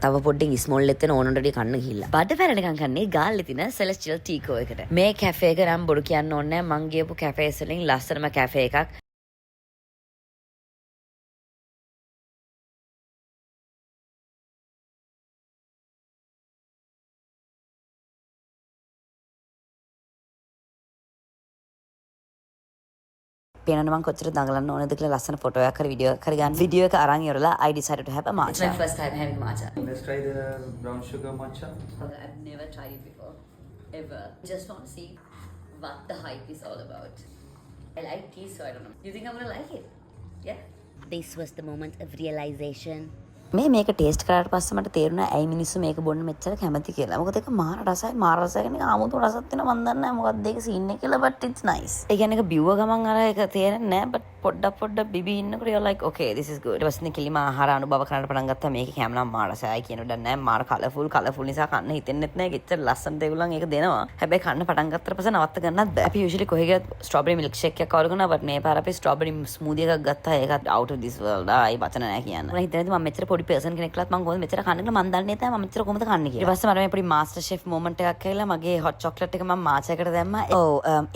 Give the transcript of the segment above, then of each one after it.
තව පොඩ්ඩක් ස්මෝල් එකෙන් ඕනොඩඩි කන්න ගිහිල්ලා. බඩ පැරණකම් කන්නේ ගාල්ලේ තියෙන සෙලෙස්ටියල් ටීකෝ එකට. මේ කැෆේ එක නම් බොරු කියන්න ඕනේ නැහැ. මං ගියපු කැෆේස් වලින් ලස්සනම කැෆේ එකක්. පේනවනේ මං කොච්චර දඟලන්න ඕනේද කියලා ලස්සන ෆොටෝ එකක් හරි වීඩියෝ එකක් හරි ගන්න. වීඩියෝ එක අරන් ඉවරලා I decided to have a matcha. It's my first time having matcha. Let's try the brown sugar matcha. Okay, I've never tried it before. Ever. Just want to see what the hype is all about. I like tea, so I don't know. You think I'm gonna like it? Yeah? This was the moment of realization. මේක taste කරාට පස්සේ මට තේරුණා ඇයි මිනිස්සු මේක බොන්න මෙච්චර කැමති කියලා. මොකද ඒක මාර රසයි කියන්නේ ආමුතු රසක් තියෙන මන් දන්නේ නැහැ මොකක්ද ඒක සීන් එක කියලා but it's nice. ඒ කියන්නේ ඒක බිව්ව ගමන් අර ඒක තේරෙන්නේ නැහැ but පොඩ්ඩක් බිබී ඉන්නකොට you're like okay this is good. ඊට පස්සේ කිලිම ආහාර අනුභව කරන්න පටන් ගත්තා. මේකේ කැම නම් මාර රසයි කියන දන්නේ නැහැ. මාර කලර්ෆුල් නිසා කන්න හිතෙන්නෙත් නැහැ. එච්චර ලස්සනට ඒගොල්ලන් ඒක දෙනවා. හැබැයි කන්න පටන් ගත්තට පස්සේ නවත්ත ගන්නත් බෑ. අපි usually කොහෙ ගියත් strawberry milk shake එකක් order කරනවා but මේ පාර අපි strawberry smoothie එකක් ගත්තා. ඒකත් out of this world. ආයි වචන නැහැ කියන්න. මම හිතන්නේ මම මෙච්චර පොඩි person කෙනෙක්ලත් මම කොහොමද මෙච්චර කන්නේ කියලා මම දන්නේ නැහැ. මම මෙච්චර කොහොමද කන්නේ කියලා. ඊට පස්සේ මම මේ පොඩි master chef moment එකක් කියලා මගේ hot chocolate එක මම matcha එකට දැම්මා.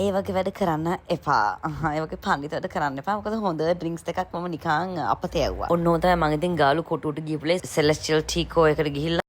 ඒ වගේ වැඩ කරන්න එපා. ඒ වගේ පඬිත වැඩ කරන්න එපා. මොකද හොඳ drinks දෙකක් මම නිකන් අපතේ යවුවා. ඔන්න ඕතයි මම ඉතින් ගාලු කොටුවට ගිහපුලේ celestial tea co එකට ගිහිල්ලා